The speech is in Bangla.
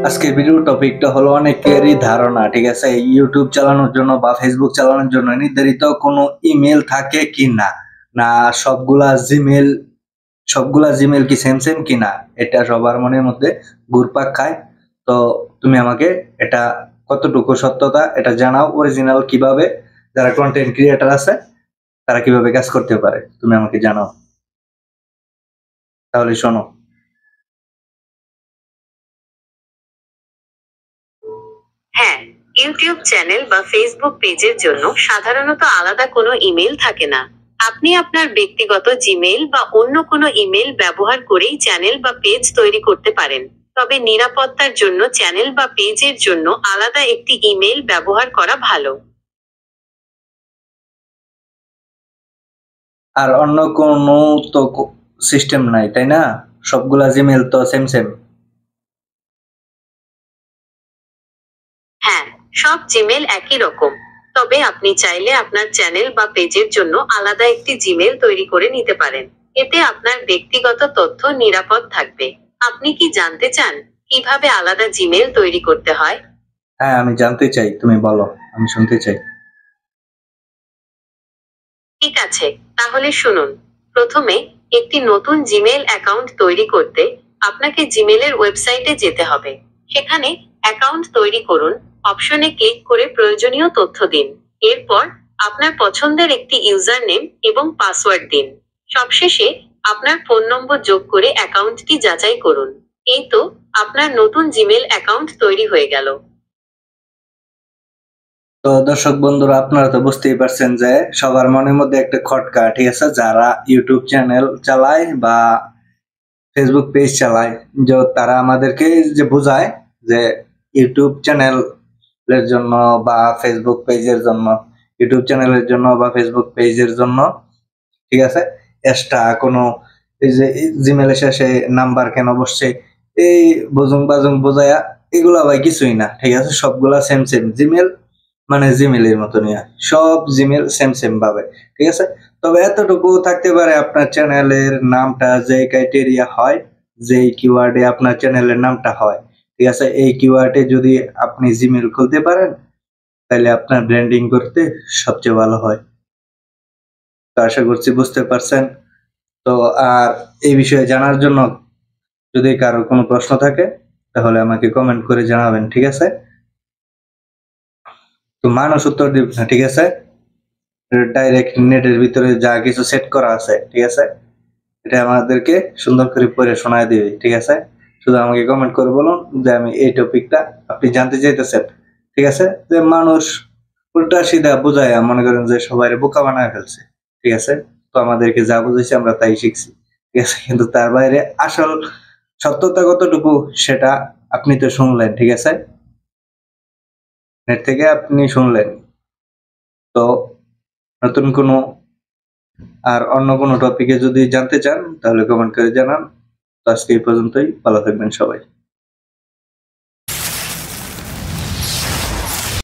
আজকের ভিডিও টপিকটা হলো অনেকেরই ধারণা, ঠিক আছে, ইউটিউব চালানোর জন্য বা ফেসবুক চালানোর জন্য নির্ধারিত কোনো ইমেল থাকে কি না, না সবগুলা জিমেল কি সেম সেম কিনা, এটা সবার মনের মধ্যে ঘুরপাক খায়। তো তুমি আমাকে এটা কতটুকু সত্যতা এটা জানাও, অরিজিনাল কিভাবে যারা কন্টেন্ট ক্রিয়েটর আছে তারা কিভাবে কাজ করতে পারে তুমি আমাকে জানাও। তাহলে শোনো। হ্যাঁ, ইউটিউব চ্যানেল বা ফেসবুক পেজের জন্য সাধারণত আলাদা কোনো ইমেল থাকে না। আপনি আপনার ব্যক্তিগত জিমেইল বা অন্য কোনো ইমেল ব্যবহার করেই চ্যানেল বা পেজ তৈরি করতে পারেন। তবে নিরাপত্তার জন্য চ্যানেল বা পেজের জন্য আলাদা একটি ইমেল ব্যবহার করা ভালো। আর অন্য কোনো তো সিস্টেম নাই, তাই না? সবগুলা জিমেল তো সেম সেম। হ্যাঁ, সব জিমেল একই রকম। তবে আপনি চাইলে আপনার চ্যানেল বা পেজের জন্য আলাদা একটি জিমেল তৈরি করে নিতে পারেন। এতে আপনার ব্যক্তিগত তথ্য নিরাপদ থাকবে। আপনি কি জানতে চান কিভাবে আলাদা জিমেল তৈরি করতে হয়? হ্যাঁ, আমি জানতে চাই, তুমি বলো, আমি শুনতে চাই। ঠিক আছে, তাহলে শুনুন। প্রথমে একটি নতুন জিমেল অ্যাকাউন্ট তৈরি করতে আপনাকে জিমেলের ওয়েবসাইটে যেতে হবে। সেখানে অ্যাকাউন্ট তৈরি করুন অপশনে ক্লিক করে প্রয়োজনীয় তথ্য দিন। এরপর আপনার পছন্দের একটি ইউজার নেম এবং পাসওয়ার্ড দিন। সবশেষে আপনার ফোন নম্বর যোগ করে অ্যাকাউন্টটি যাচাই করুন। এই তো, আপনার নতুন জিমেল অ্যাকাউন্ট তৈরি হয়ে গেল। তো দর্শক বন্ধুরা, আপনারা তো বুঝতেই পারছেন যে সবার মনের মধ্যে একটা খটকা, ঠিক আছে, যারা ইউটিউব চ্যানেল চালায় বা ফেসবুক পেজ চালায়, যে তারা আমাদেরকে যে বোঝায় যে ইউটিউব চ্যানেলের জন্য বা ফেসবুক পেজের জন্য, ইউটিউব চ্যানেলের জন্য বা ফেসবুক পেজের জন্য, ঠিক আছে, এক্সট্রা কোনো এই যে জিমেলের শেষে নাম্বার কেন বসছে, এই বুজুং বাজুং বোঝায়া, এগুলা ভাই কিছুই না, ঠিক আছে, সবগুলা সেম সেম জিমেল, মানে জিমেলের মতনই হয়। সব জিমেল সেম সেম ভাবে, ঠিক আছে। তবে এতটুকু থাকতে পারে, আপনার চ্যানেলের নামটা যে ক্রাইটেরিয়া হয়, যে কিওয়ার্ডে আপনার চ্যানেলের নামটা হয়, ঠিক আছে, এই কিওয়ার্ডে যদি আপনি জিমেল খুলতে পারেন তাহলে আপনার ব্র্যান্ডিং করতে সবচেয়ে ভালো হয়। তো আশা করছি বুঝতে পারছেন। তো আর এই বিষয়ে জানার জন্য যদি কারো কোনো প্রশ্ন থাকে তাহলে আমাকে কমেন্ট করে জানাবেন, ঠিক আছে। তো মানুষ উত্তর দিবে না, ঠিক আছে, ডাইরেক্ট নেটের ভিতরে যা কিছু সেট করা আছে, ঠিক আছে, এটা আমাদেরকে সুন্দর করে পড়ে শোনায় দিবে, ঠিক আছে। শুধু আমাকে কমেন্ট করে বলুন যে আমি এই টপিকটা আপনি জানতে চাইতেছেন, ঠিক আছে। যে মানুষ উল্টা সিধা বুঝায় মনে করেন যে সবাই বোকা বানায় ফেলছে, ঠিক আছে। তো আমাদেরকে যা বুঝেছে আমরা তাই শিখছি, ঠিক আছে, কিন্তু তার বাইরে আসল সত্যতা কতটুকু সেটা আপনি তো শুনলেন, ঠিক আছে, নেট থেকে আপনি শুনলেন। তো নতুন কোনো আর অন্য কোনো টপিকে যদি জানতে চান তাহলে কমেন্ট করে জানান। তো আজকে এই পর্যন্তই, ভালো থাকবেন সবাই।